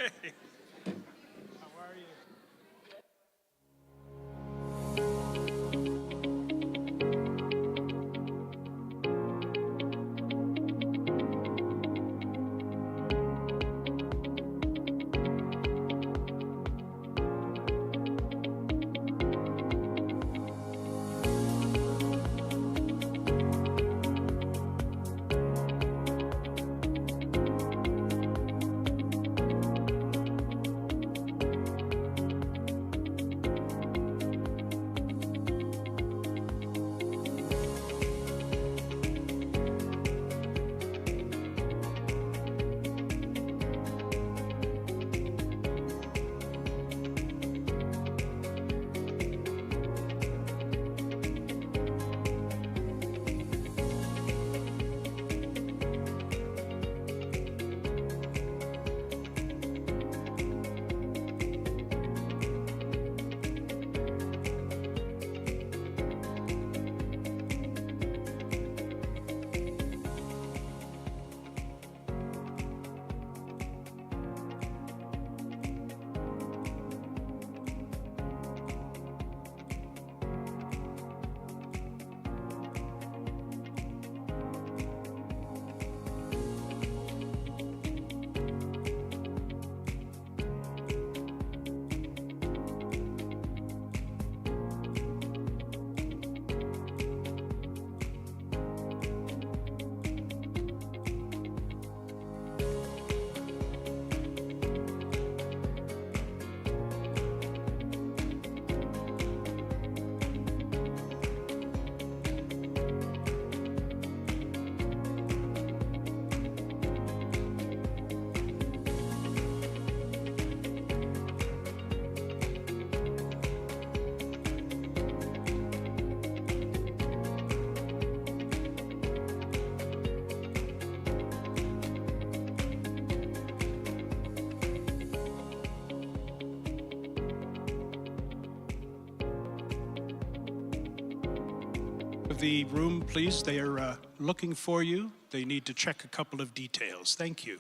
How are you? Of the room, please. They are looking for you. They need to check a couple of details. Thank you.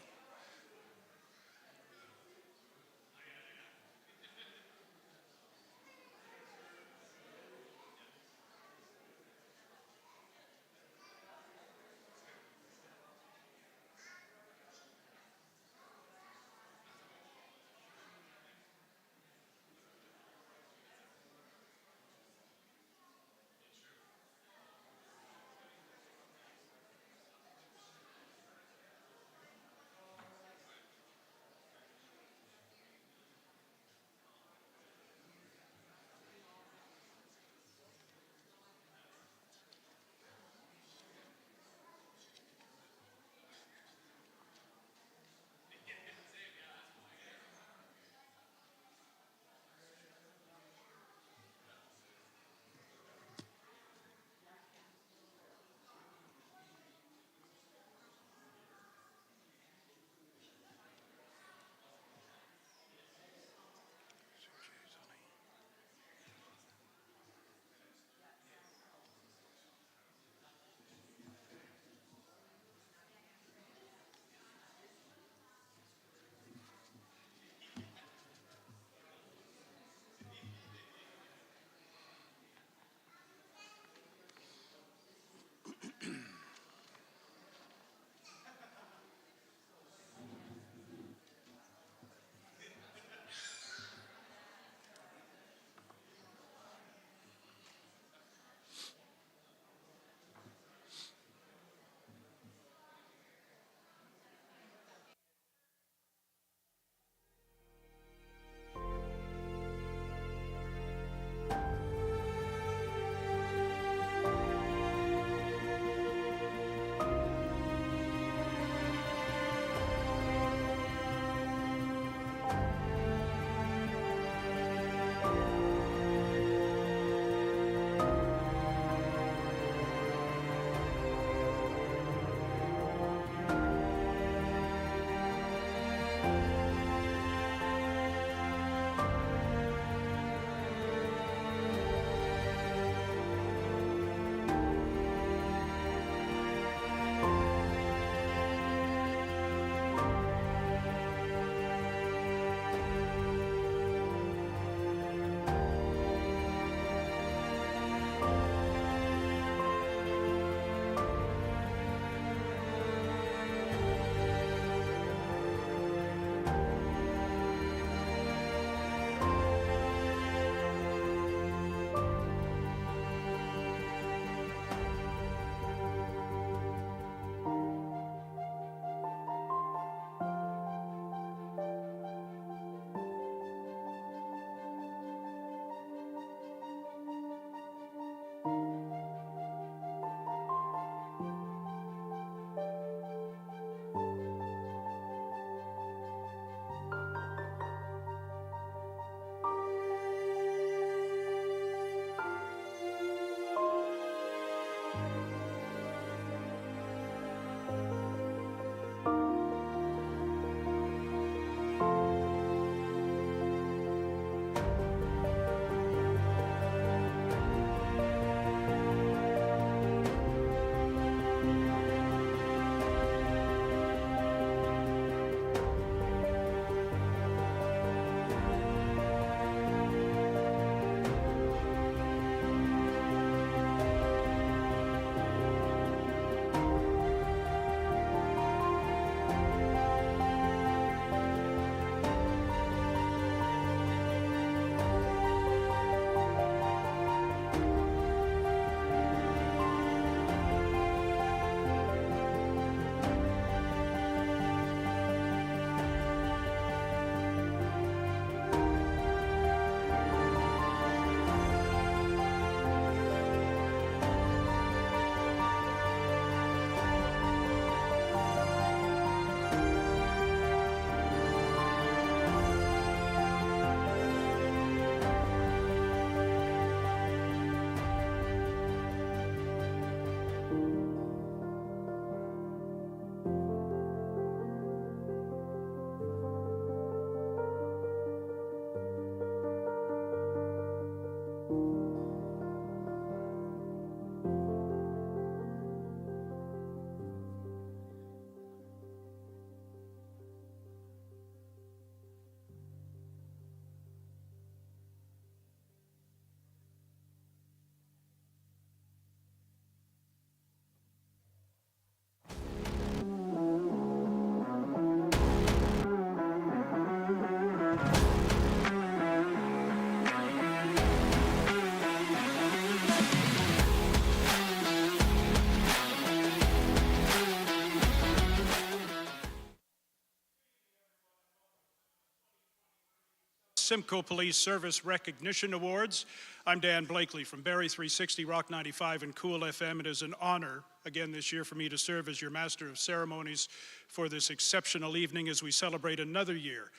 Simcoe Police Service Recognition Awards. I'm Dan Blakely from Barrie 360, Rock 95, and Cool FM. It is an honor again this year for me to serve as your Master of Ceremonies for this exceptional evening as we celebrate another year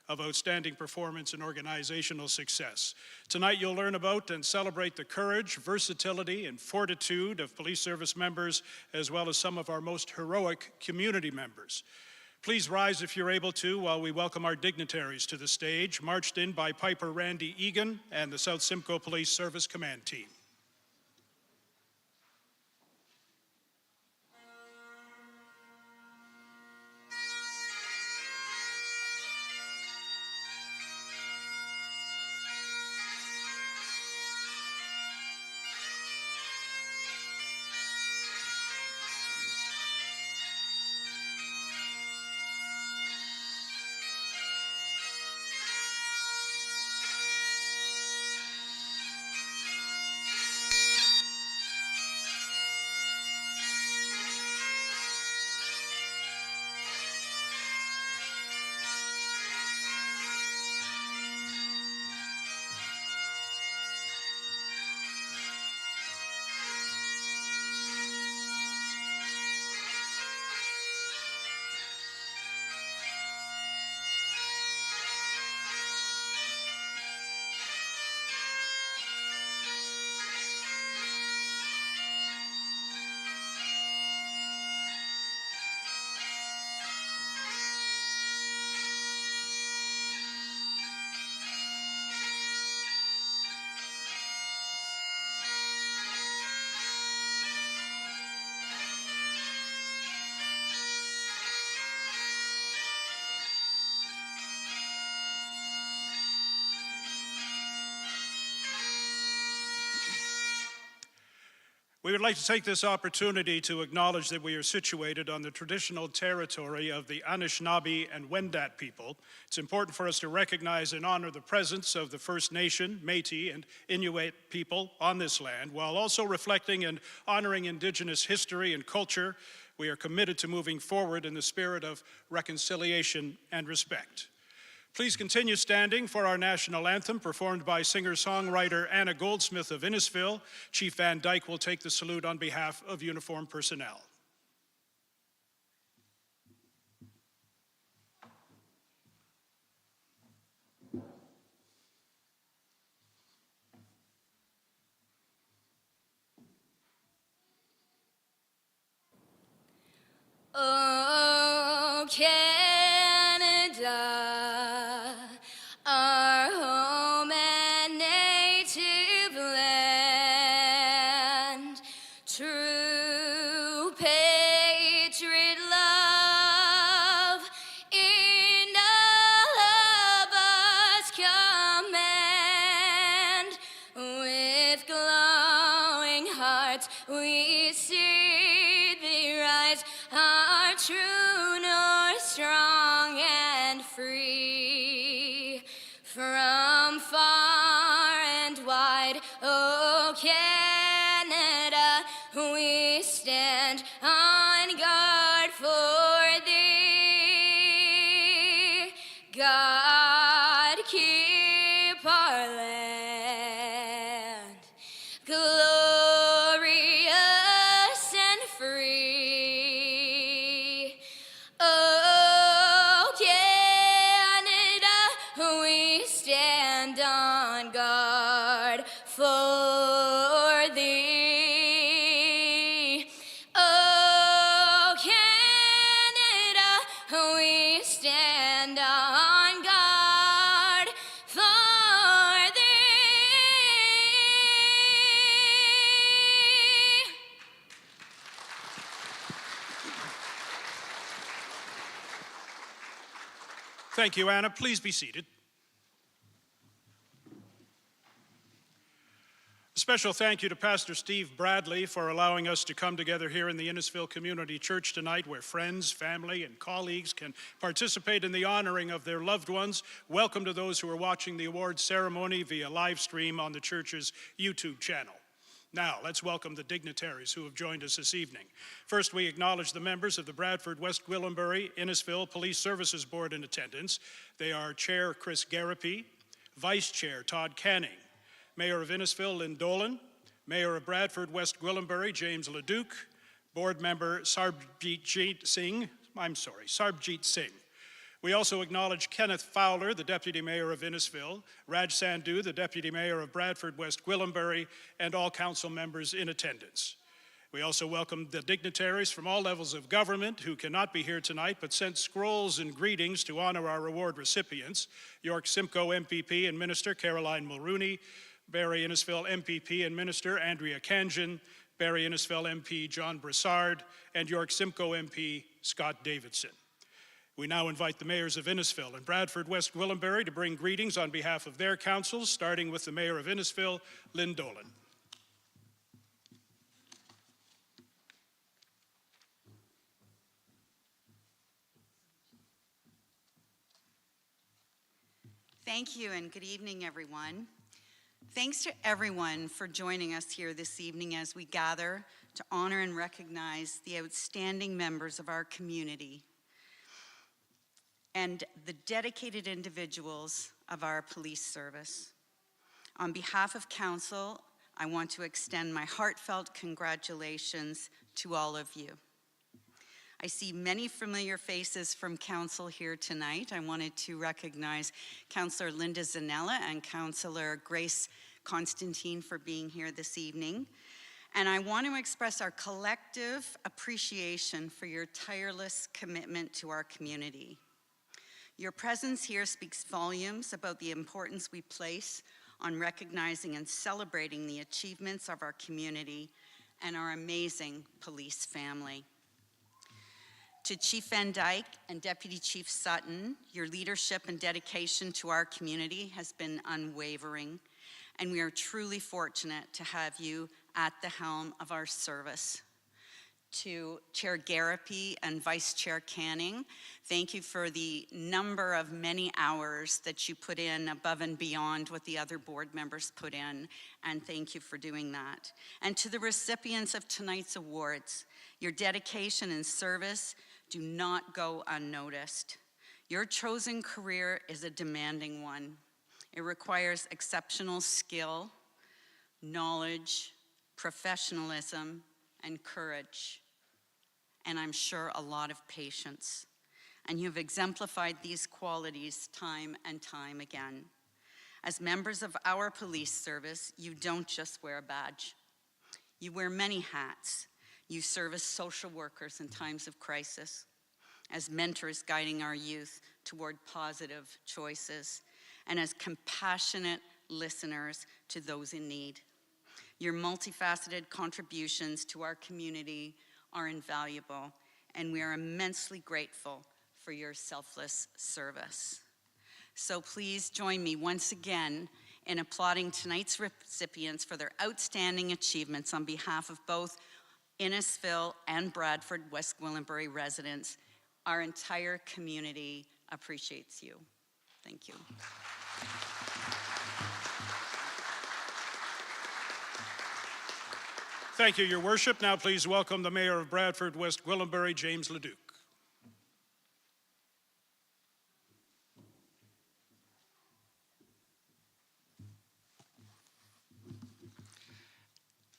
of outstanding performance and organizational success. Tonight you'll learn about and celebrate the courage, versatility, and fortitude of police service members, as well as some of our most heroic community members. Please rise if you're able to while we welcome our dignitaries to the stage, marched in by Piper Randy Egan and the South Simcoe Police Service Command Team. We would like to take this opportunity to acknowledge that we are situated on the traditional territory of the Anishinaabe and Wendat people. It's important for us to recognize and honor the presence of the First Nation, Métis, and Inuit people on this land, while also reflecting and honoring Indigenous history and culture. We are committed to moving forward in the spirit of reconciliation and respect. Please continue standing for our national anthem, performed by singer-songwriter Anna Goldsmith of Innisfil. Chief Van Dyke will take the salute on behalf of uniformed personnel. Oh, Canada, our home and native land, true patriot love in all of us command. With glowing hearts we see thee rise, our true north, strong and free. From far and wide, oh Canada, we stand on guard for thee. God keep our land glorious and free. Oh, Canada, we stand on guard for thee. Oh, Canada, we stand on guard for thee. Thank you, Anna. Please be seated. A special thank you to Pastor Steve Bradley for allowing us to come together here in the Innisfil Community Church tonight, where friends, family, and colleagues can participate in the honoring of their loved ones. Welcome to those who are watching the awards ceremony via live stream on the church's YouTube channel. Now, let's welcome the dignitaries who have joined us this evening. First, we acknowledge the members of the Bradford, West Gwillimbury, Innisfil Police Services Board in attendance. They are Chair Chris Garapi, Vice Chair Todd Canning, Mayor of Innisfil Lynn Dolan, Mayor of Bradford, West Gwillimbury James Leduc, Board Member Sarbjeet Singh. We also acknowledge Kenneth Fowler, the Deputy Mayor of Innisfil, Raj Sandhu, the Deputy Mayor of Bradford, West Gwillimbury, and all council members in attendance. We also welcome the dignitaries from all levels of government who cannot be here tonight but sent scrolls and greetings to honor our award recipients. York Simcoe MPP and Minister Caroline Mulrooney, Barrie Innisfil MPP and Minister Andrea Kanjan, Barrie Innisfil MP John Broussard, and York Simcoe MP Scott Davidson. We now invite the mayors of Innisfil and Bradford, West Gwillimbury to bring greetings on behalf of their councils, starting with the Mayor of Innisfil, Lynn Dolan. Thank you and good evening, everyone. Thanks to everyone for joining us here this evening as we gather to honor and recognize the outstanding members of our community and the dedicated individuals of our police service. On behalf of council, I want to extend my heartfelt congratulations to all of you. I see many familiar faces from council here tonight. I wanted to recognize Councillor Linda Zanella and Councillor Grace Constantine for being here this evening. And I want to express our collective appreciation for your tireless commitment to our community. Your presence here speaks volumes about the importance we place on recognizing and celebrating the achievements of our community and our amazing police family. To Chief Van Dyke and Deputy Chief Sutton, your leadership and dedication to our community has been unwavering, and we are truly fortunate to have you at the helm of our service. To Chair Garapi and Vice Chair Canning, thank you for the number of many hours that you put in above and beyond what the other board members put in, and thank you for doing that. And to the recipients of tonight's awards, your dedication and service do not go unnoticed. Your chosen career is a demanding one. It requires exceptional skill, knowledge, professionalism, and courage, and I'm sure a lot of patience. And you've exemplified these qualities time and time again. As members of our police service, you don't just wear a badge. You wear many hats. You serve as social workers in times of crisis, as mentors guiding our youth toward positive choices, and as compassionate listeners to those in need. Your multifaceted contributions to our community are invaluable, and we are immensely grateful for your selfless service. So please join me once again in applauding tonight's recipients for their outstanding achievements on behalf of both Innisfil and Bradford West Gwillimbury residents. Our entire community appreciates you. Thank you. Thank you, Your Worship. Now please welcome the Mayor of Bradford, West Gwillimbury, James Leduc.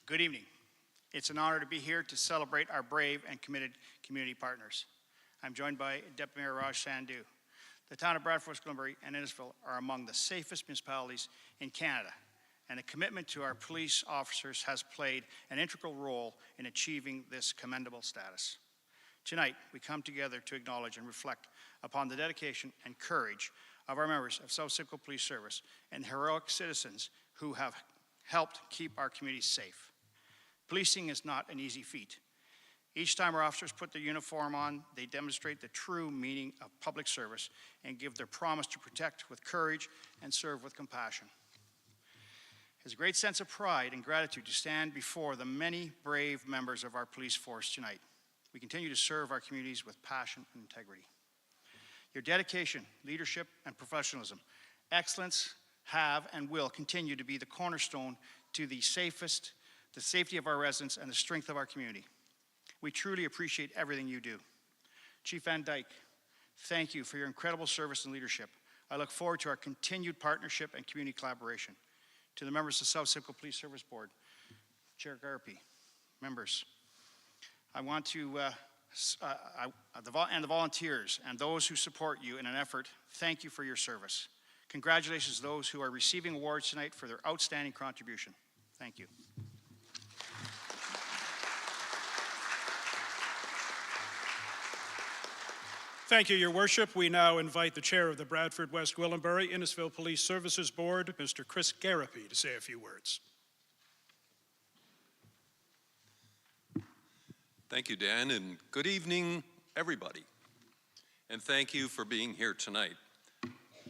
Good evening. It's an honor to be here to celebrate our brave and committed community partners. I'm joined by Deputy Mayor Raj Sandhu. The town of Bradford, West Gwillimbury, and Innisfil are among the safest municipalities in Canada, and a commitment to our police officers has played an integral role in achieving this commendable status. Tonight, we come together to acknowledge and reflect upon the dedication and courage of our members of South Simcoe Police Service and heroic citizens who have helped keep our communities safe. Policing is not an easy feat. Each time our officers put their uniform on, they demonstrate the true meaning of public service and give their promise to protect with courage and serve with compassion. There's a great sense of pride and gratitude to stand before the many brave members of our police force tonight. We continue to serve our communities with passion and integrity. Your dedication, leadership, and professionalism, excellence have and will continue to be the cornerstone to the safest the safety of our residents, and the strength of our community. We truly appreciate everything you do. Chief Van Dyke, thank you for your incredible service and leadership. I look forward to our continued partnership and community collaboration. To the members of the South Simcoe Police Service Board, Chair Garpy, members, I want to, and the volunteers and those who support you in an effort, thank you for your service. Congratulations to those who are receiving awards tonight for their outstanding contribution. Thank you. Thank you, Your Worship. We now invite the Chair of the Bradford West Gwillimbury Innisfil Police Services Board, Mr. Chris Garapy, to say a few words. Thank you, Dan, and good evening, everybody. And thank you for being here tonight.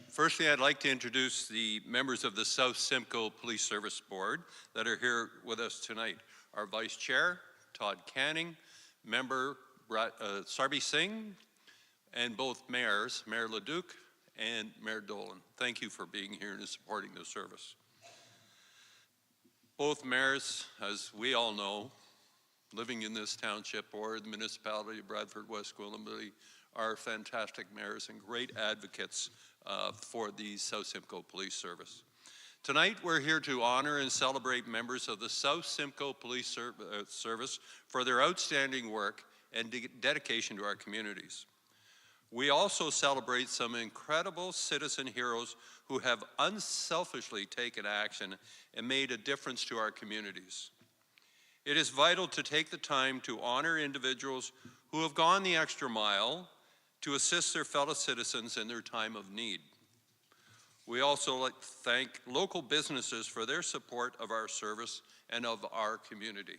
Firstly, I'd like to introduce the members of the South Simcoe Police Service Board that are here with us tonight. Our Vice Chair, Todd Canning, Member Sarbi Singh, and both mayors, Mayor Leduc and Mayor Dolan. Thank you for being here and supporting the service. Both mayors, as we all know, living in this township or the municipality of Bradford West Gwillimbury, are fantastic mayors and great advocates for the South Simcoe Police Service. Tonight we're here to honor and celebrate members of the South Simcoe Police Service for their outstanding work and dedication to our communities. We also celebrate some incredible citizen heroes who have unselfishly taken action and made a difference to our communities. It is vital to take the time to honor individuals who have gone the extra mile to assist their fellow citizens in their time of need. We also like to thank local businesses for their support of our service and of our community.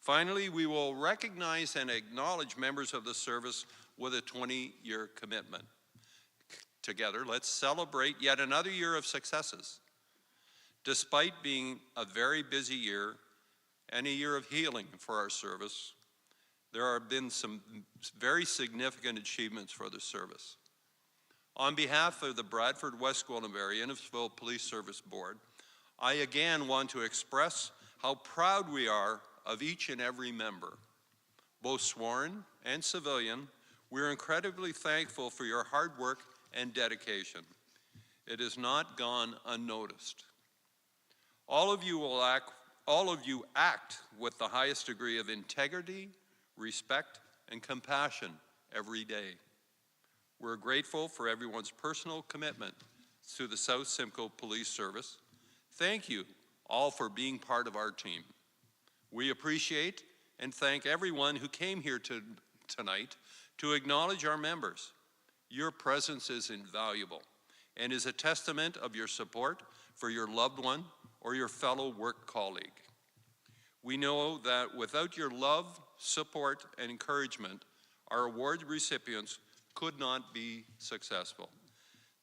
Finally, we will recognize and acknowledge members of the service with a 20-year commitment. Together, let's celebrate yet another year of successes. Despite being a very busy year and a year of healing for our service, there have been some very significant achievements for the service. On behalf of the Bradford West Gwillimbury Innisfil Police Service Board, I again want to express how proud we are of each and every member, both sworn and civilian. We're incredibly thankful for your hard work and dedication. It has not gone unnoticed. All of you act with the highest degree of integrity, respect, and compassion every day. We're grateful for everyone's personal commitment to the South Simcoe Police Service. Thank you all for being part of our team. We appreciate and thank everyone who came here tonight to acknowledge our members. Your presence is invaluable and is a testament of your support for your loved one or your fellow work colleague. We know that without your love, support, and encouragement, our award recipients could not be successful.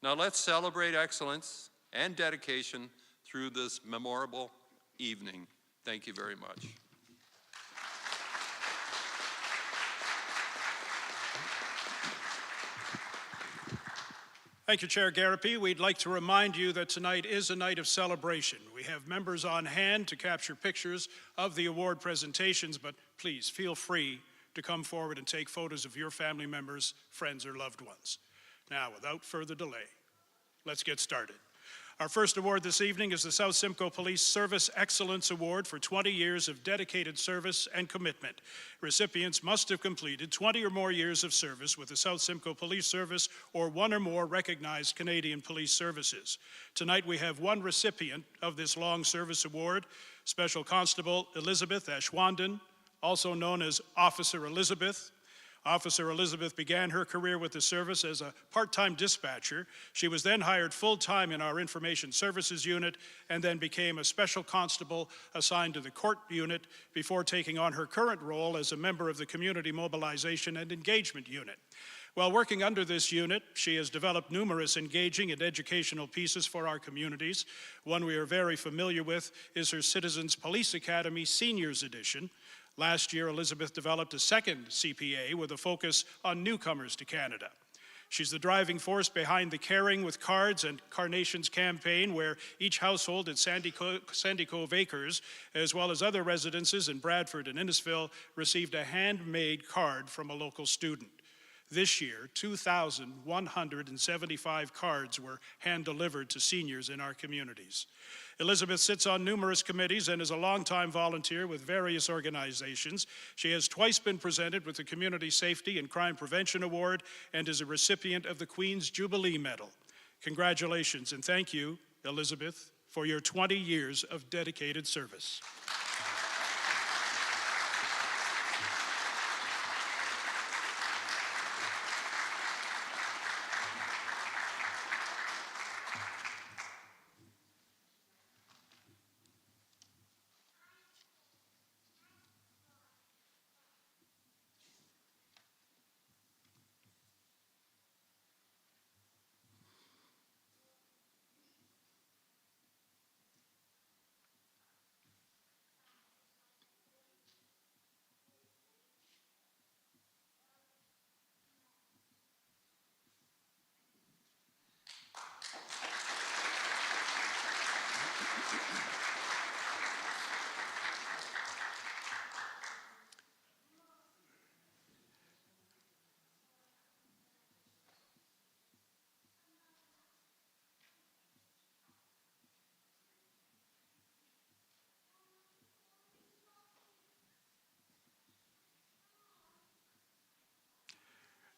Now let's celebrate excellence and dedication through this memorable evening. Thank you very much. Thank you, Chair Garapy. We'd like to remind you that tonight is a night of celebration. We have members on hand to capture pictures of the award presentations, but please feel free to come forward and take photos of your family members, friends, or loved ones. Now, without further delay, let's get started. Our first award this evening is the South Simcoe Police Service Excellence Award for 20 years of dedicated service and commitment. Recipients must have completed 20 or more years of service with the South Simcoe Police Service or one or more recognized Canadian police services. Tonight we have one recipient of this long service award, Special Constable Elizabeth Ashwandon, also known as Officer Elizabeth. Officer Elizabeth began her career with the service as a part-time dispatcher. She was then hired full-time in our Information Services Unit and then became a special constable assigned to the court unit before taking on her current role as a member of the Community Mobilization and Engagement Unit. While working under this unit, she has developed numerous engaging and educational pieces for our communities. One we are very familiar with is her Citizens Police Academy Seniors Edition. Last year, Elizabeth developed a second CPA with a focus on newcomers to Canada. She's the driving force behind the Caring with Cards and Carnations campaign, where each household at Sandy Cove Acres, as well as other residences in Bradford and Innisfil, received a handmade card from a local student. This year, 2,175 cards were hand-delivered to seniors in our communities. Elizabeth sits on numerous committees and is a longtime volunteer with various organizations. She has twice been presented with the Community Safety and Crime Prevention Award and is a recipient of the Queen's Jubilee Medal. Congratulations and thank you, Elizabeth, for your 20 years of dedicated service.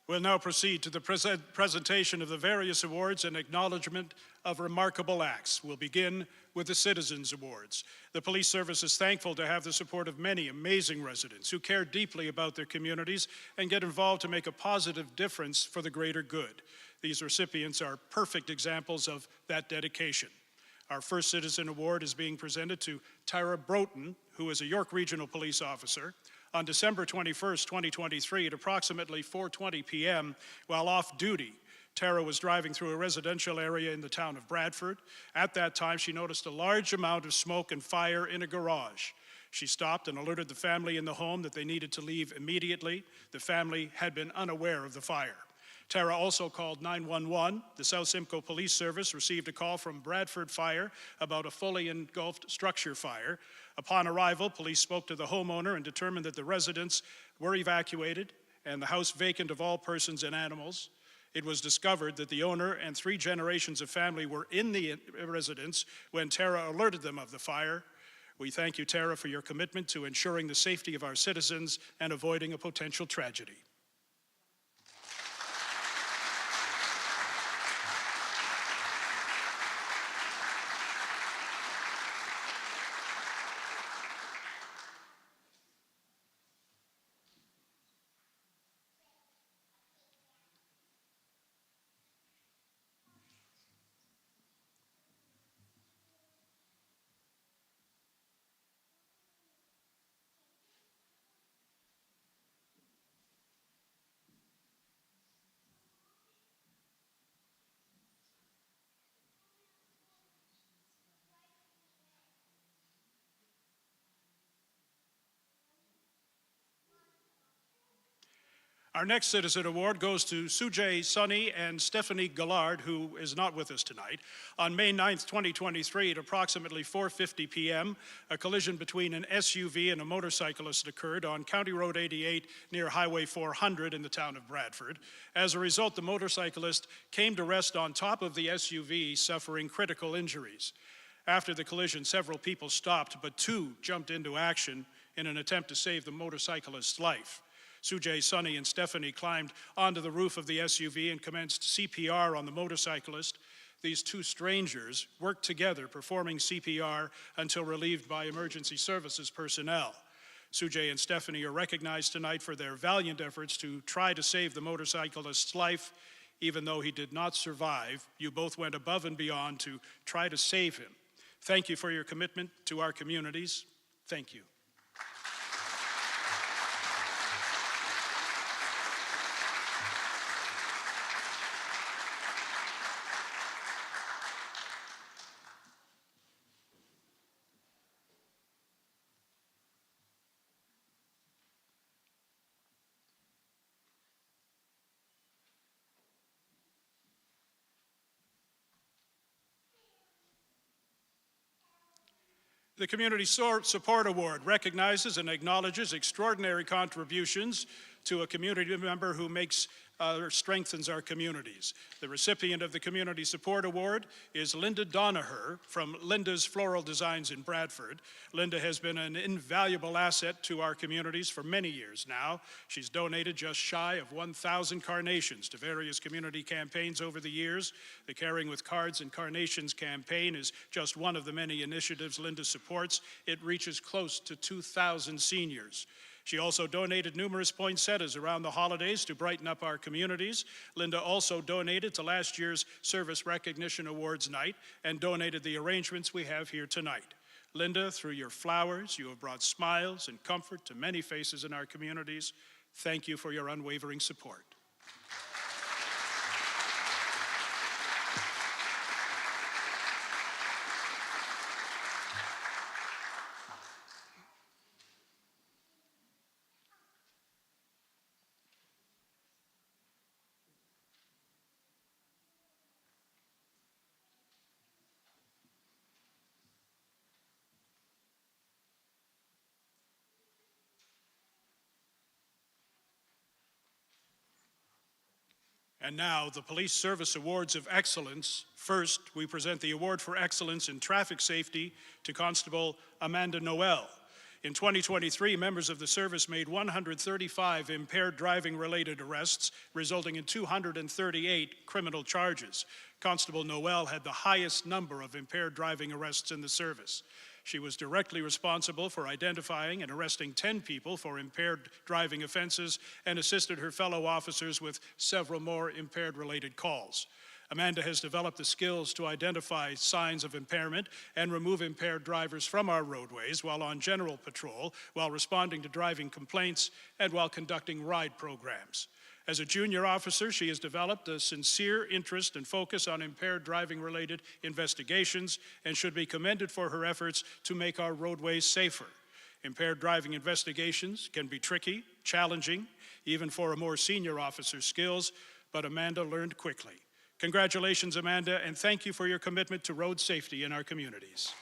We'll now proceed to the presentation of the various awards and acknowledgement of remarkable acts. We'll begin with the Citizens Awards. The police service is thankful to have the support of many amazing residents who care deeply about their communities and get involved to make a positive difference for the greater good. These recipients are perfect examples of that dedication. Our first Citizen Award is being presented to Tyra Broughton, who is a York Regional Police Officer. On December 21st, 2023, at approximately 4:20 p.m., while off duty, Tara was driving through a residential area in the town of Bradford. At that time, she noticed a large amount of smoke and fire in a garage. She stopped and alerted the family in the home that they needed to leave immediately. The family had been unaware of the fire. Tara also called 911. The South Simcoe Police Service received a call from Bradford Fire about a fully engulfed structure fire. Upon arrival, police spoke to the homeowner and determined that the residents were evacuated and the house vacant of all persons and animals. It was discovered that the owner and 3 generations of family were in the residence when Tara alerted them of the fire. We thank you, Tara, for your commitment to ensuring the safety of our citizens and avoiding a potential tragedy. Our next Citizen Award goes to Sujay Sunny and Stephanie Gallard, who is not with us tonight. On May 9th, 2023, at approximately 4:50 p.m., a collision between an SUV and a motorcyclist occurred on County Road 88 near Highway 400 in the town of Bradford. As a result, the motorcyclist came to rest on top of the SUV, suffering critical injuries. After the collision, several people stopped, but 2 jumped into action in an attempt to save the motorcyclist's life. Sujay, Sunny, and Stephanie climbed onto the roof of the SUV and commenced CPR on the motorcyclist. These 2 strangers worked together, performing CPR until relieved by emergency services personnel. Sujay and Stephanie are recognized tonight for their valiant efforts to try to save the motorcyclist's life. Even though he did not survive, you both went above and beyond to try to save him. Thank you for your commitment to our communities. Thank you. The Community Support Award recognizes and acknowledges extraordinary contributions to a community member who makes or strengthens our communities. The recipient of the Community Support Award is Linda Donaher from Linda's Floral Designs in Bradford. Linda has been an invaluable asset to our communities for many years now. She's donated just shy of 1,000 carnations to various community campaigns over the years. The Caring with Cards and Carnations campaign is just one of the many initiatives Linda supports. It reaches close to 2,000 seniors. She also donated numerous poinsettias around the holidays to brighten up our communities. Linda also donated to last year's Service Recognition Awards night and donated the arrangements we have here tonight. Linda, through your flowers, you have brought smiles and comfort to many faces in our communities. Thank you for your unwavering support. And now, the Police Service Awards of Excellence. First, we present the Award for Excellence in Traffic Safety to Constable Amanda Noel. In 2023, members of the service made 135 impaired driving-related arrests, resulting in 238 criminal charges. Constable Noel had the highest number of impaired driving arrests in the service. She was directly responsible for identifying and arresting 10 people for impaired driving offenses and assisted her fellow officers with several more impaired-related calls. Amanda has developed the skills to identify signs of impairment and remove impaired drivers from our roadways while on general patrol, while responding to driving complaints, and while conducting ride programs. As a junior officer, she has developed a sincere interest and focus on impaired driving-related investigations and should be commended for her efforts to make our roadways safer. Impaired driving investigations can be tricky, challenging, even for a more senior officer's skills, but Amanda learned quickly. Congratulations, Amanda, and thank you for your commitment to road safety in our communities.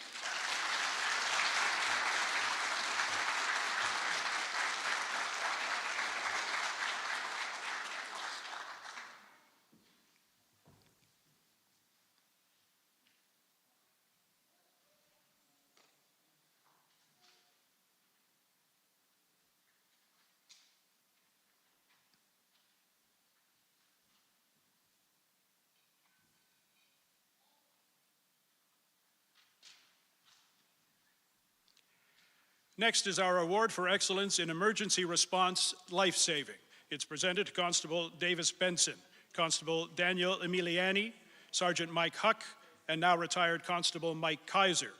Next is our Award for Excellence in Emergency Response Life-Saving. It's presented to Constable Davis Benson, Constable Daniel Emiliani, Sergeant Mike Huck, and now retired Constable Mike Kaiser.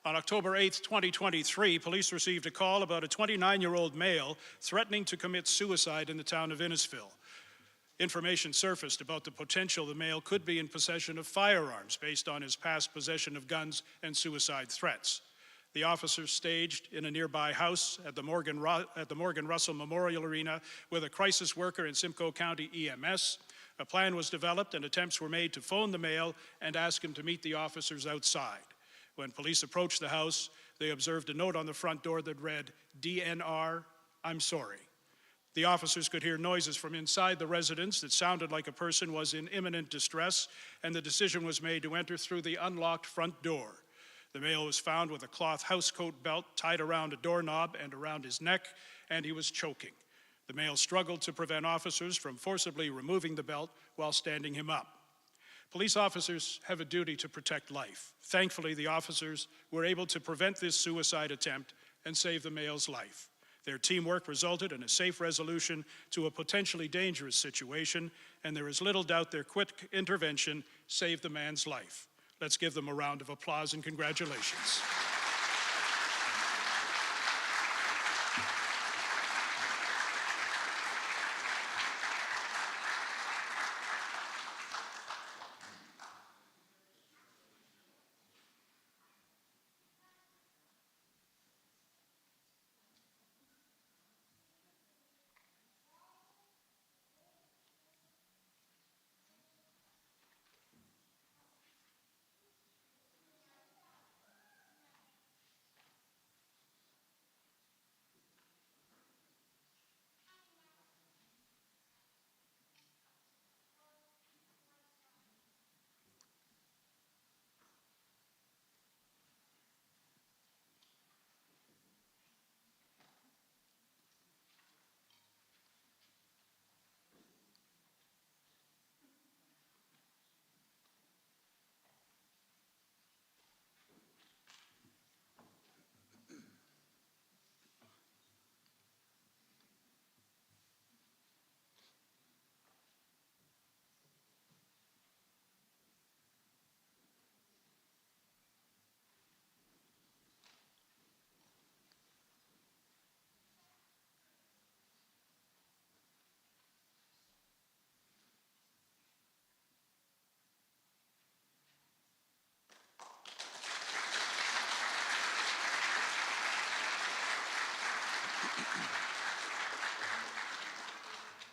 On October 8, 2023, police received a call about a 29-year-old male threatening to commit suicide in the town of Innisfil. Information surfaced about the potential the male could be in possession of firearms based on his past possession of guns and suicide threats. The officers staged in a nearby house at the Morgan Russell Memorial Arena with a crisis worker in Simcoe County EMS. A plan was developed and attempts were made to phone the male and ask him to meet the officers outside. When police approached the house, they observed a note on the front door that read, "DNR, I'm sorry." The officers could hear noises from inside the residence that sounded like a person was in imminent distress, and the decision was made to enter through the unlocked front door. The male was found with a cloth housecoat belt tied around a doorknob and around his neck, and he was choking. The male struggled to prevent officers from forcibly removing the belt while standing him up. Police officers have a duty to protect life. Thankfully, the officers were able to prevent this suicide attempt and save the male's life. Their teamwork resulted in a safe resolution to a potentially dangerous situation, and there is little doubt their quick intervention saved the man's life. Let's give them a round of applause and congratulations.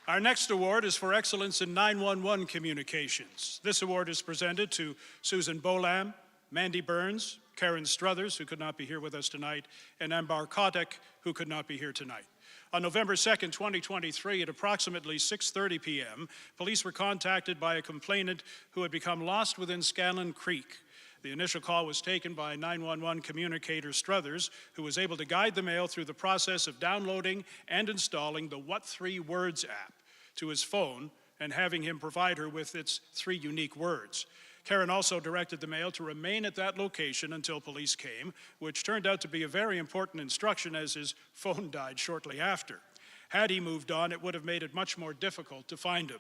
Our next award is for excellence in 911 communications. This award is presented to Susan Bolam, Mandy Burns, Karen Struthers, who could not be here with us tonight, and Ambar Kotek, who could not be here tonight. On November 2nd, 2023, at approximately 6:30 p.m., police were contacted by a complainant who had become lost within Scanlon Creek. The initial call was taken by 911 communicator Struthers, who was able to guide the male through the process of downloading and installing the What 3 Words app to his phone and having him provide her with its 3 unique words. Karen also directed the male to remain at that location until police came, which turned out to be a very important instruction as his phone died shortly after. Had he moved on, it would have made it much more difficult to find him.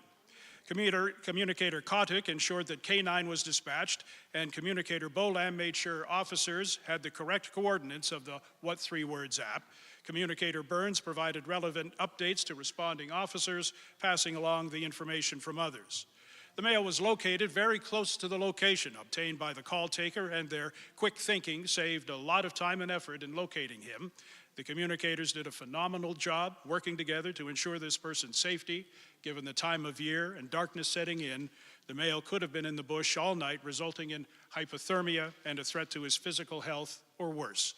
Communicator Kotick ensured that K9 was dispatched, and Communicator Bolam made sure officers had the correct coordinates of the What 3 Words app. Communicator Burns provided relevant updates to responding officers, passing along the information from others. The male was located very close to the location obtained by the call taker, and their quick thinking saved a lot of time and effort in locating him. The communicators did a phenomenal job working together to ensure this person's safety. Given the time of year and darkness setting in, the male could have been in the bush all night, resulting in hypothermia and a threat to his physical health or worse.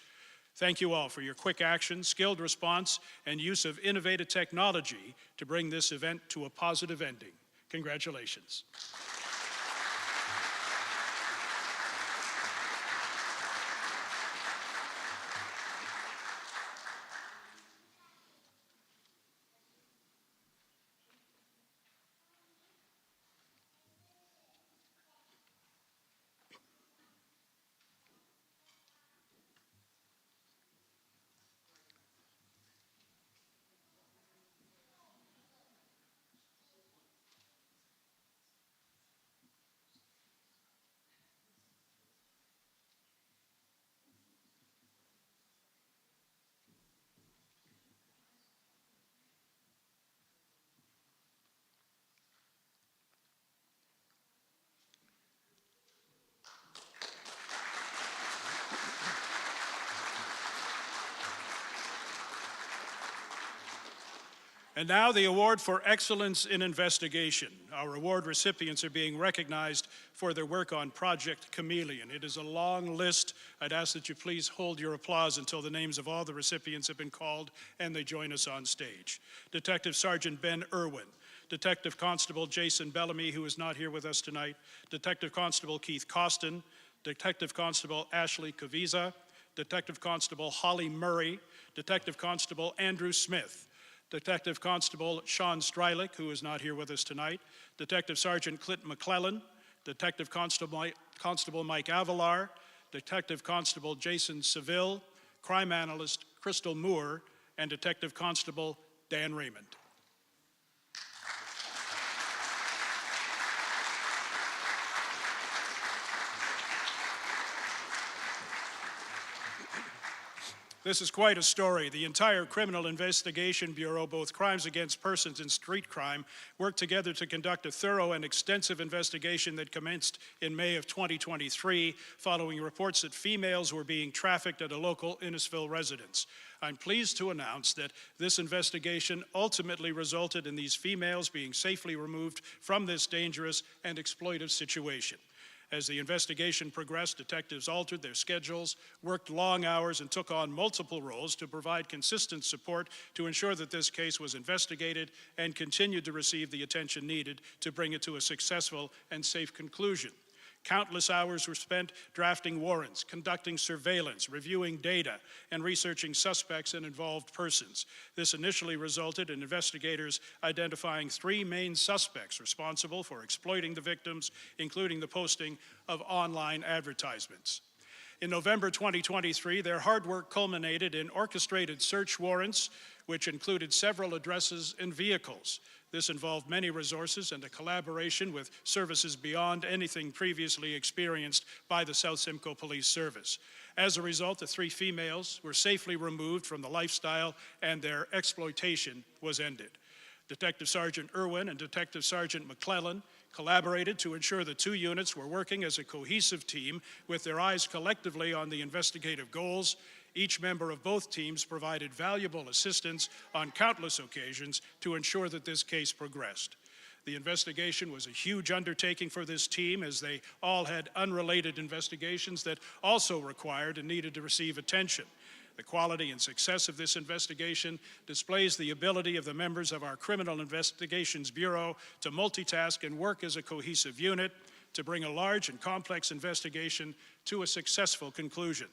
Thank you all for your quick action, skilled response, and use of innovative technology to bring this event to a positive ending. Congratulations. And now the award for excellence in investigation. Our award recipients are being recognized for their work on Project Chameleon. It is a long list. I'd ask that you please hold your applause until the names of all the recipients have been called and they join us on stage. Detective Sergeant Ben Irwin, Detective Constable Jason Bellamy, who is not here with us tonight, Detective Constable Keith Costin, Detective Constable Ashley Kaviza, Detective Constable Holly Murray, Detective Constable Andrew Smith, Detective Constable Sean Strylick, who is not here with us tonight, Detective Sergeant Clint McClellan, Detective Constable Mike Avalar, Detective Constable Jason Seville, Crime Analyst Crystal Moore, and Detective Constable Dan Raymond. This is quite a story. The entire Criminal Investigation Bureau, both crimes against persons and street crime, worked together to conduct a thorough and extensive investigation that commenced in May of 2023, following reports that females were being trafficked at a local Innisfil residence. I'm pleased to announce that this investigation ultimately resulted in these females being safely removed from this dangerous and exploitive situation. As the investigation progressed, detectives altered their schedules, worked long hours, and took on multiple roles to provide consistent support to ensure that this case was investigated and continued to receive the attention needed to bring it to a successful and safe conclusion. Countless hours were spent drafting warrants, conducting surveillance, reviewing data, and researching suspects and involved persons. This initially resulted in investigators identifying 3 main suspects responsible for exploiting the victims, including the posting of online advertisements. In November 2023, their hard work culminated in orchestrated search warrants, which included several addresses and vehicles. This involved many resources and a collaboration with services beyond anything previously experienced by the South Simcoe Police Service. As a result, the 3 females were safely removed from the lifestyle and their exploitation was ended. Detective Sergeant Irwin and Detective Sergeant McClellan collaborated to ensure the 2 units were working as a cohesive team with their eyes collectively on the investigative goals. Each member of both teams provided valuable assistance on countless occasions to ensure that this case progressed. The investigation was a huge undertaking for this team, as they all had unrelated investigations that also required and needed to receive attention. The quality and success of this investigation displays the ability of the members of our Criminal Investigations Bureau to multitask and work as a cohesive unit to bring a large and complex investigation to a successful conclusion.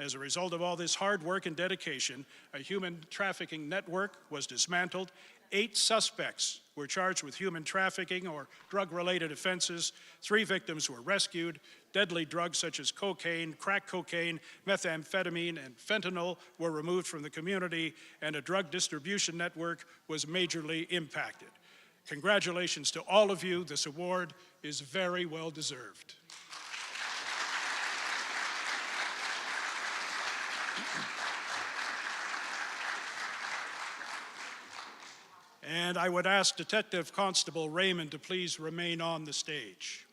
As a result of all this hard work and dedication, a human trafficking network was dismantled. 8 suspects were charged with human trafficking or drug-related offenses. 3 victims were rescued. Deadly drugs such as cocaine, crack cocaine, methamphetamine, and fentanyl were removed from the community, and a drug distribution network was majorly impacted. Congratulations to all of you. This award is very well deserved. And I would ask Detective Constable Raymond to please remain on the stage.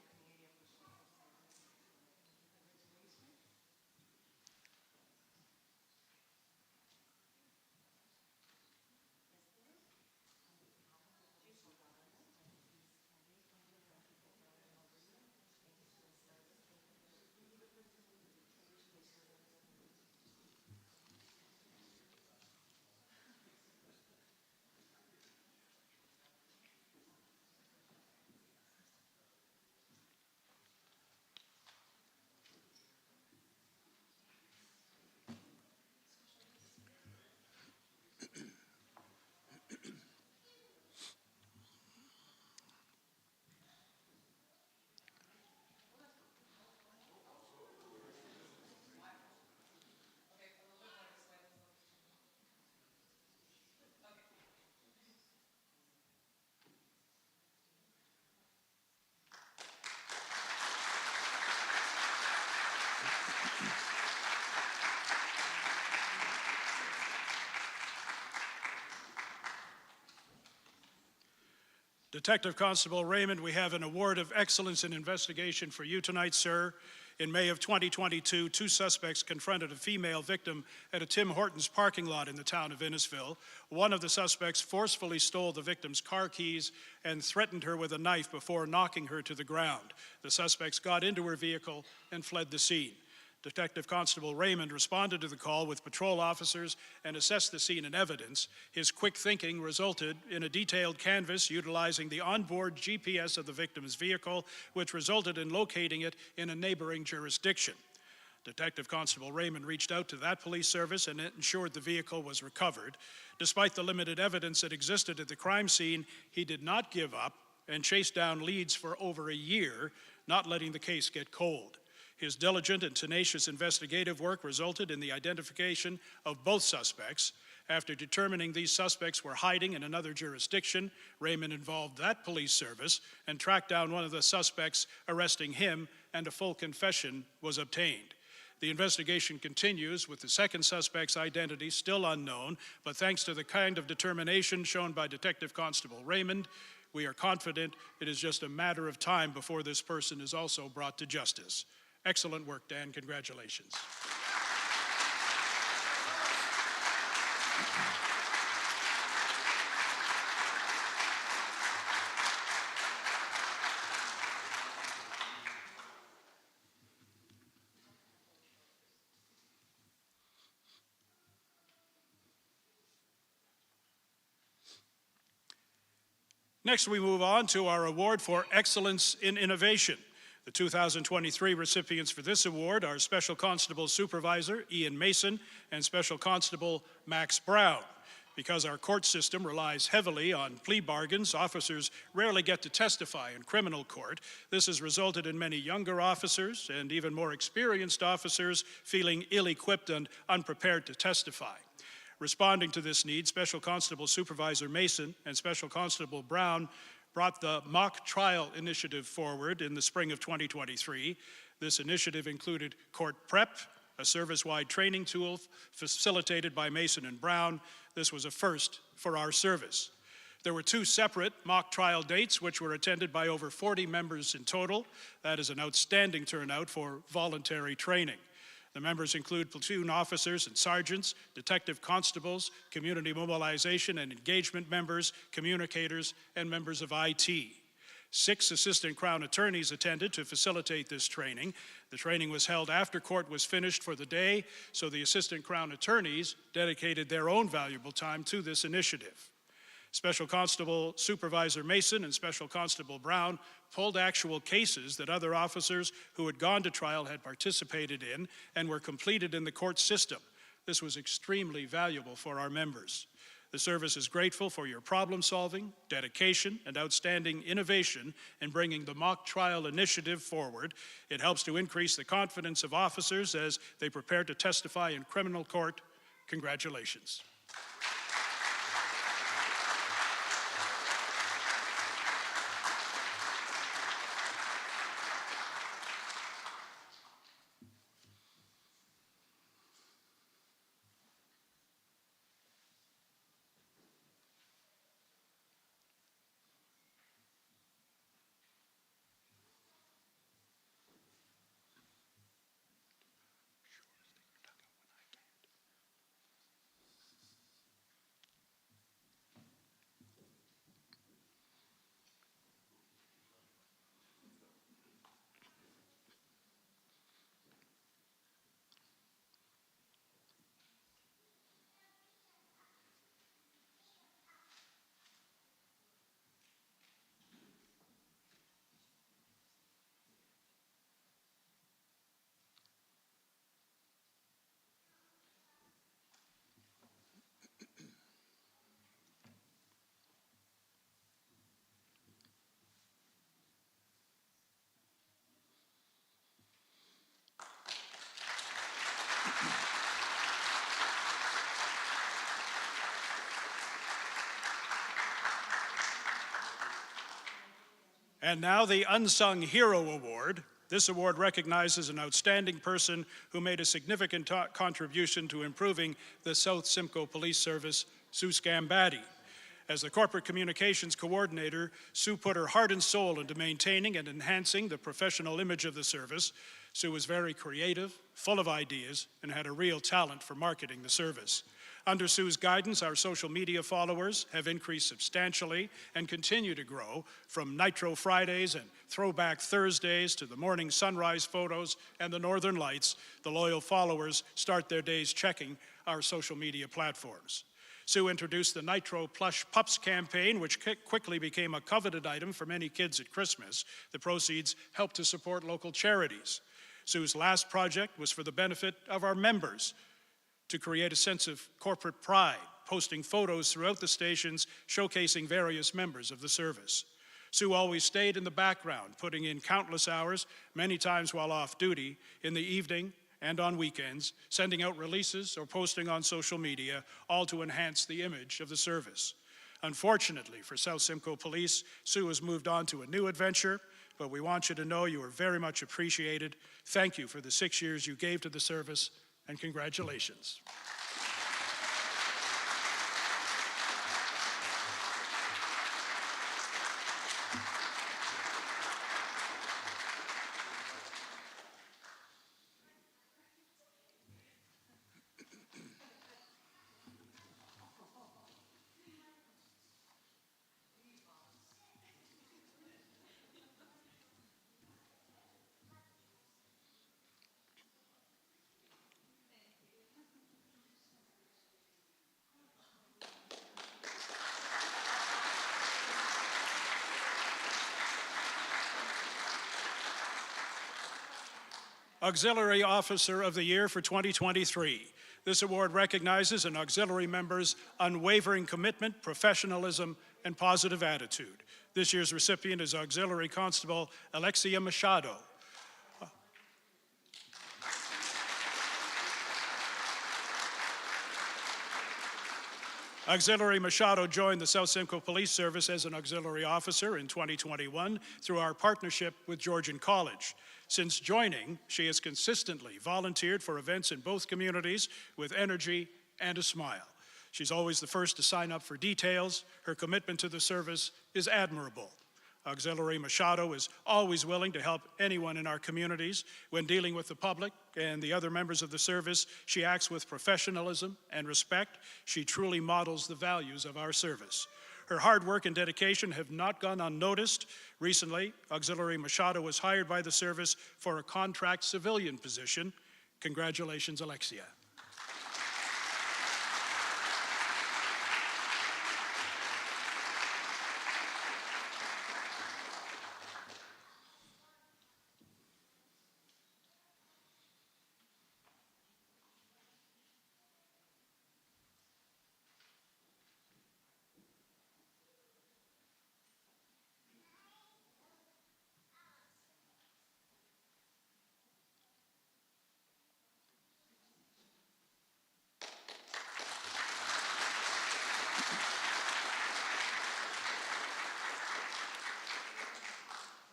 Detective Constable Raymond, we have an award of excellence in investigation for you tonight, sir. In May of 2022, 2 suspects confronted a female victim at a Tim Hortons parking lot in the town of Innisfil. One of the suspects forcefully stole the victim's car keys and threatened her with a knife before knocking her to the ground. The suspects got into her vehicle and fled the scene. Detective Constable Raymond responded to the call with patrol officers and assessed the scene and evidence. His quick thinking resulted in a detailed canvass utilizing the onboard GPS of the victim's vehicle, which resulted in locating it in a neighboring jurisdiction. Detective Constable Raymond reached out to that police service and ensured the vehicle was recovered. Despite the limited evidence that existed at the crime scene, he did not give up and chased down leads for over a year, not letting the case get cold. His diligent and tenacious investigative work resulted in the identification of both suspects. After determining these suspects were hiding in another jurisdiction, Raymond involved that police service and tracked down one of the suspects, arresting him, and a full confession was obtained. The investigation continues with the second suspect's identity still unknown, but thanks to the kind of determination shown by Detective Constable Raymond, we are confident it is just a matter of time before this person is also brought to justice. Excellent work, Dan. Congratulations. Next, we move on to our award for excellence in innovation. The 2023 recipients for this award are Special Constable Supervisor Ian Mason and Special Constable Max Brown. Because our court system relies heavily on plea bargains, officers rarely get to testify in criminal court. This has resulted in many younger officers and even more experienced officers feeling ill-equipped and unprepared to testify. Responding to this need, Special Constable Supervisor Mason and Special Constable Brown brought the mock trial initiative forward in the spring of 2023. This initiative included court prep, a service-wide training tool facilitated by Mason and Brown. This was a first for our service. There were 2 separate mock trial dates, which were attended by over 40 members in total. That is an outstanding turnout for voluntary training. The members include platoon officers and sergeants, detective constables, community mobilization and engagement members, communicators, and members of IT. 6 assistant Crown attorneys attended to facilitate this training. The training was held after court was finished for the day, so the assistant Crown attorneys dedicated their own valuable time to this initiative. Special Constable Supervisor Mason and Special Constable Brown pulled actual cases that other officers who had gone to trial had participated in and were completed in the court system. This was extremely valuable for our members. The service is grateful for your problem solving, dedication, and outstanding innovation in bringing the mock trial initiative forward. It helps to increase the confidence of officers as they prepare to testify in criminal court. Congratulations. And now the Unsung Hero Award. This award recognizes an outstanding person who made a significant contribution to improving the South Simcoe Police Service, Sue Scambatti. As the corporate communications coordinator, Sue put her heart and soul into maintaining and enhancing the professional image of the service. Sue was very creative, full of ideas, and had a real talent for marketing the service. Under Sue's guidance, our social media followers have increased substantially and continue to grow, from Nitro Fridays and Throwback Thursdays to the morning sunrise photos and the Northern Lights. The loyal followers start their days checking our social media platforms. Sue introduced the Nitro Plush Pups campaign, which quickly became a coveted item for many kids at Christmas. The proceeds helped to support local charities. Sue's last project was for the benefit of our members, to create a sense of corporate pride, posting photos throughout the stations showcasing various members of the service. Sue always stayed in the background, putting in countless hours, many times while off duty, in the evening and on weekends, sending out releases or posting on social media, all to enhance the image of the service. Unfortunately for South Simcoe Police, Sue has moved on to a new adventure, but we want you to know you are very much appreciated. Thank you for the 6 years you gave to the service, and congratulations. Auxiliary Officer of the Year for 2023. This award recognizes an auxiliary member's unwavering commitment, professionalism, and positive attitude. This year's recipient is Auxiliary Constable Alexia Machado. Auxiliary Machado joined the South Simcoe Police Service as an auxiliary officer in 2021 through our partnership with Georgian College. Since joining, she has consistently volunteered for events in both communities with energy and a smile. She's always the first to sign up for details. Her commitment to the service is admirable. Auxiliary Machado is always willing to help anyone in our communities. When dealing with the public and the other members of the service, she acts with professionalism and respect. She truly models the values of our service. Her hard work and dedication have not gone unnoticed. Recently, Auxiliary Machado was hired by the service for a contract civilian position. Congratulations, Alexia.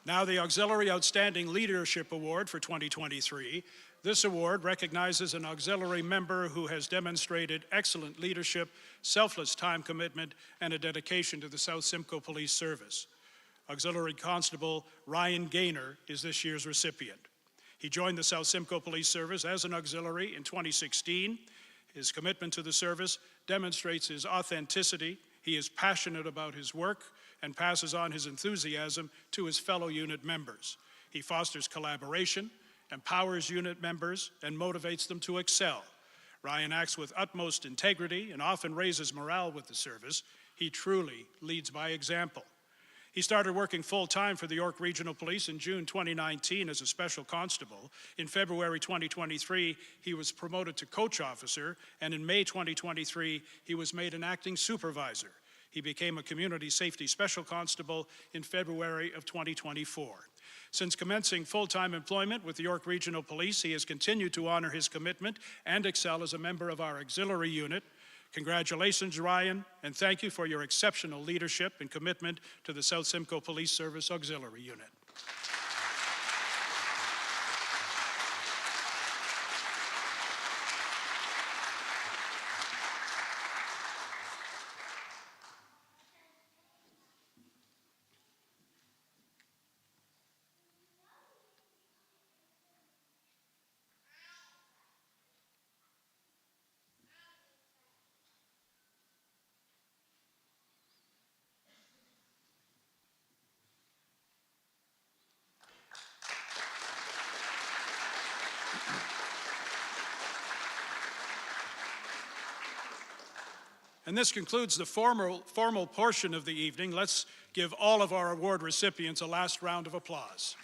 Now the Auxiliary Outstanding Leadership Award for 2023. This award recognizes an auxiliary member who has demonstrated excellent leadership, selfless time commitment, and a dedication to the South Simcoe Police Service. Auxiliary Constable Ryan Gaynor is this year's recipient. He joined the South Simcoe Police Service as an auxiliary in 2016. His commitment to the service demonstrates his authenticity. He is passionate about his work and passes on his enthusiasm to his fellow unit members. He fosters collaboration, empowers unit members, and motivates them to excel. Ryan acts with utmost integrity and often raises morale with the service. He truly leads by example. He started working full-time for the York Regional Police in June 2019 as a special constable. In February 2023, he was promoted to coach officer, and in May 2023, he was made an acting supervisor. He became a community safety special constable in February of 2024. Since commencing full-time employment with the York Regional Police, he has continued to honor his commitment and excel as a member of our auxiliary unit. Congratulations, Ryan, and thank you for your exceptional leadership and commitment to the South Simcoe Police Service Auxiliary Unit. And this concludes the formal portion of the evening. Let's give all of our award recipients a last round of applause.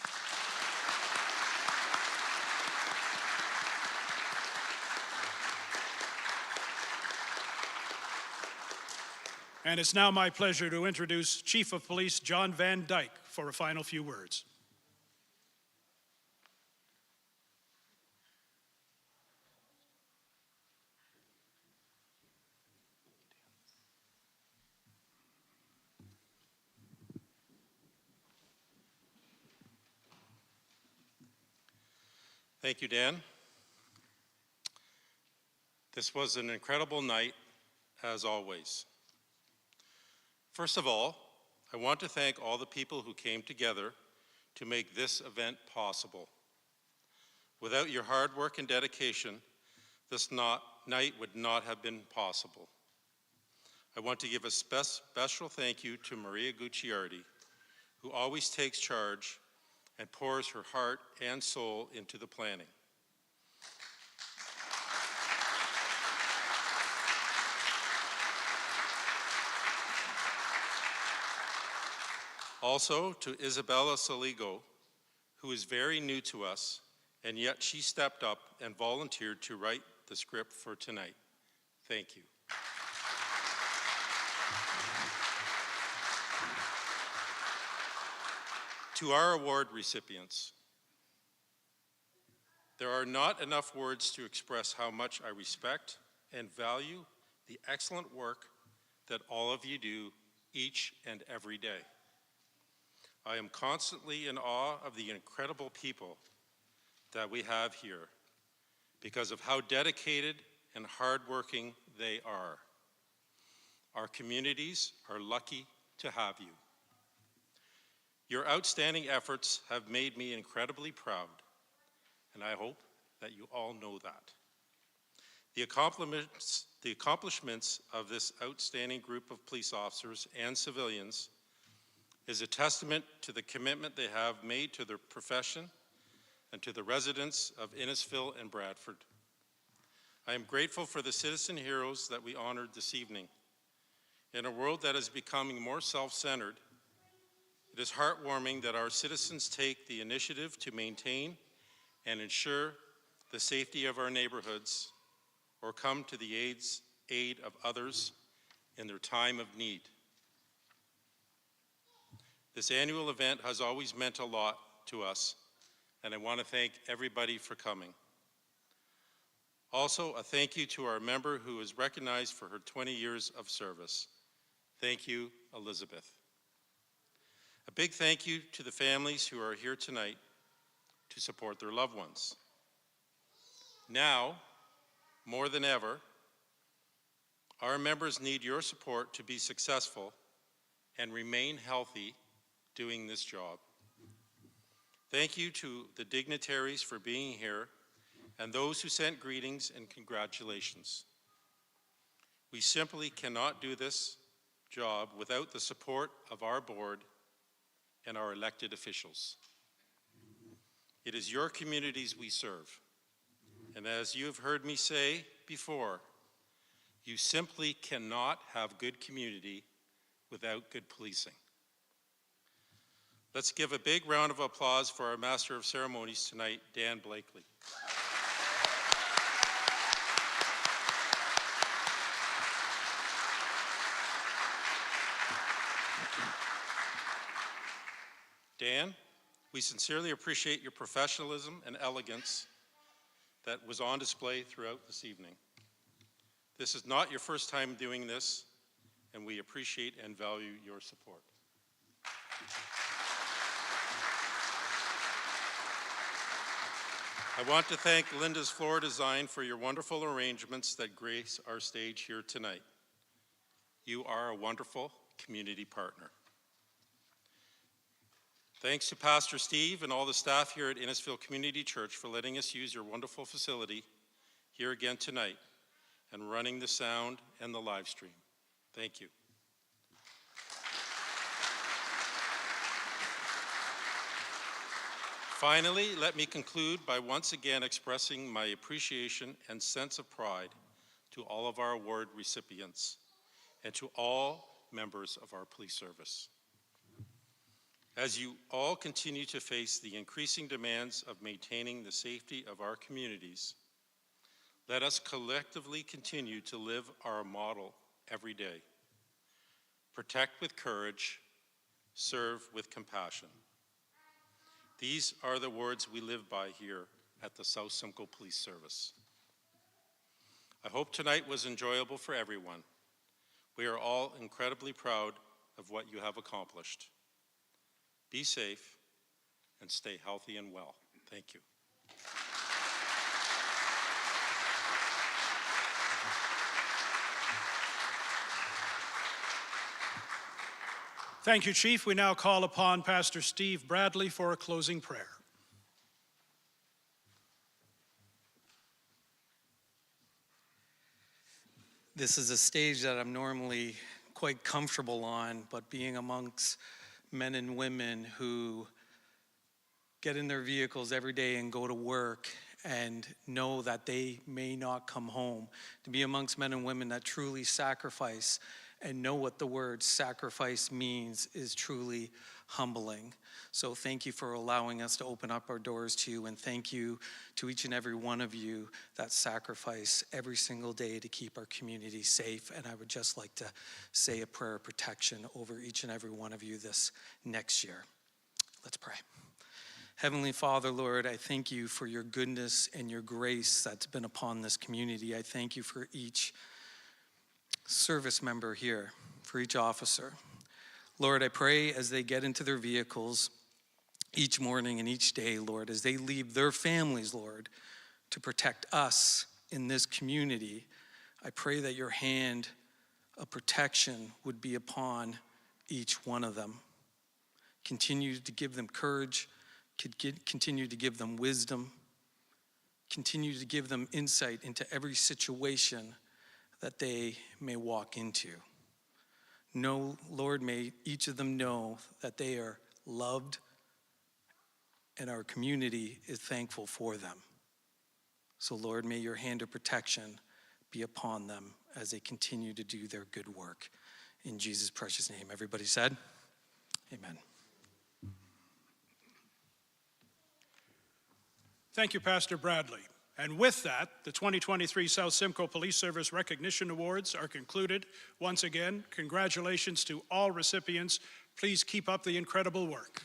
And it's now my pleasure to introduce Chief of Police John Van Dyke for a final few words. Thank you, Dan. This was an incredible night, as always. First of all, I want to thank all the people who came together to make this event possible. Without your hard work and dedication, this night would not have been possible. I want to give a special thank you to Maria Gucciardi, who always takes charge and pours her heart and soul into the planning. Also to Isabella Saligo, who is very new to us, and yet she stepped up and volunteered to write the script for tonight. Thank you. To our award recipients, there are not enough words to express how much I respect and value the excellent work that all of you do each and every day. I am constantly in awe of the incredible people that we have here because of how dedicated and hardworking they are. Our communities are lucky to have you. Your outstanding efforts have made me incredibly proud, and I hope that you all know that. The accomplishments of this outstanding group of police officers and civilians is a testament to the commitment they have made to their profession and to the residents of Innisfil and Bradford. I am grateful for the citizen heroes that we honored this evening. In a world that is becoming more self-centered, it is heartwarming that our citizens take the initiative to maintain and ensure the safety of our neighborhoods or come to the aid of others in their time of need. This annual event has always meant a lot to us, and I want to thank everybody for coming. Also, a thank you to our member who is recognized for her 20 years of service. Thank you, Elizabeth. A big thank you to the families who are here tonight to support their loved ones. Now, more than ever, our members need your support to be successful and remain healthy doing this job. Thank you to the dignitaries for being here and those who sent greetings and congratulations. We simply cannot do this job without the support of our board and our elected officials. It is your communities we serve. And as you have heard me say before, you simply cannot have good community without good policing. Let's give a big round of applause for our Master of Ceremonies tonight, Dan Blakely. Dan, we sincerely appreciate your professionalism and elegance that was on display throughout this evening. This is not your first time doing this, and we appreciate and value your support. I want to thank Linda's Floor Design for your wonderful arrangements that grace our stage here tonight. You are a wonderful community partner. Thanks to Pastor Steve and all the staff here at Innisfil Community Church for letting us use your wonderful facility here again tonight and running the sound and the live stream. Thank you. Finally, let me conclude by once again expressing my appreciation and sense of pride to all of our award recipients and to all members of our police service. As you all continue to face the increasing demands of maintaining the safety of our communities, let us collectively continue to live our model every day. Protect with courage, serve with compassion. These are the words we live by here at the South Simcoe Police Service. I hope tonight was enjoyable for everyone. We are all incredibly proud of what you have accomplished. Be safe and stay healthy and well. Thank you. Thank you, Chief. We now call upon Pastor Steve Bradley for a closing prayer. This is a stage that I'm normally quite comfortable on, but being amongst men and women who get in their vehicles every day and go to work and know that they may not come home, to be amongst men and women that truly sacrifice and know what the word sacrifice means is truly humbling. So thank you for allowing us to open up our doors to you, and thank you to each and every one of you that sacrifice every single day to keep our community safe. And I would just like to say a prayer of protection over each and every one of you this next year. Let's pray. Heavenly Father, Lord, I thank you for your goodness and your grace that's been upon this community. I thank you for each service member here, for each officer. Lord, I pray as they get into their vehicles each morning and each day, Lord, as they leave their families, Lord, to protect us in this community, I pray that your hand of protection would be upon each one of them. Continue to give them courage, continue to give them wisdom, continue to give them insight into every situation that they may walk into. No, Lord, may each of them know that they are loved and our community is thankful for them. So Lord, may your hand of protection be upon them as they continue to do their good work. In Jesus' precious name, everybody said, amen. Thank you, Pastor Bradley. And with that, the 2023 South Simcoe Police Service Recognition Awards are concluded. Once again, congratulations to all recipients. Please keep up the incredible work.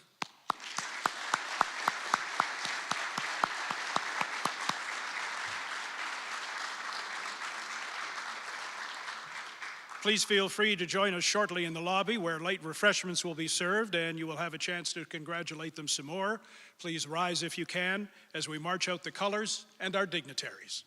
Please feel free to join us shortly in the lobby where light refreshments will be served and you will have a chance to congratulate them some more. Please rise if you can as we march out the colors and our dignitaries.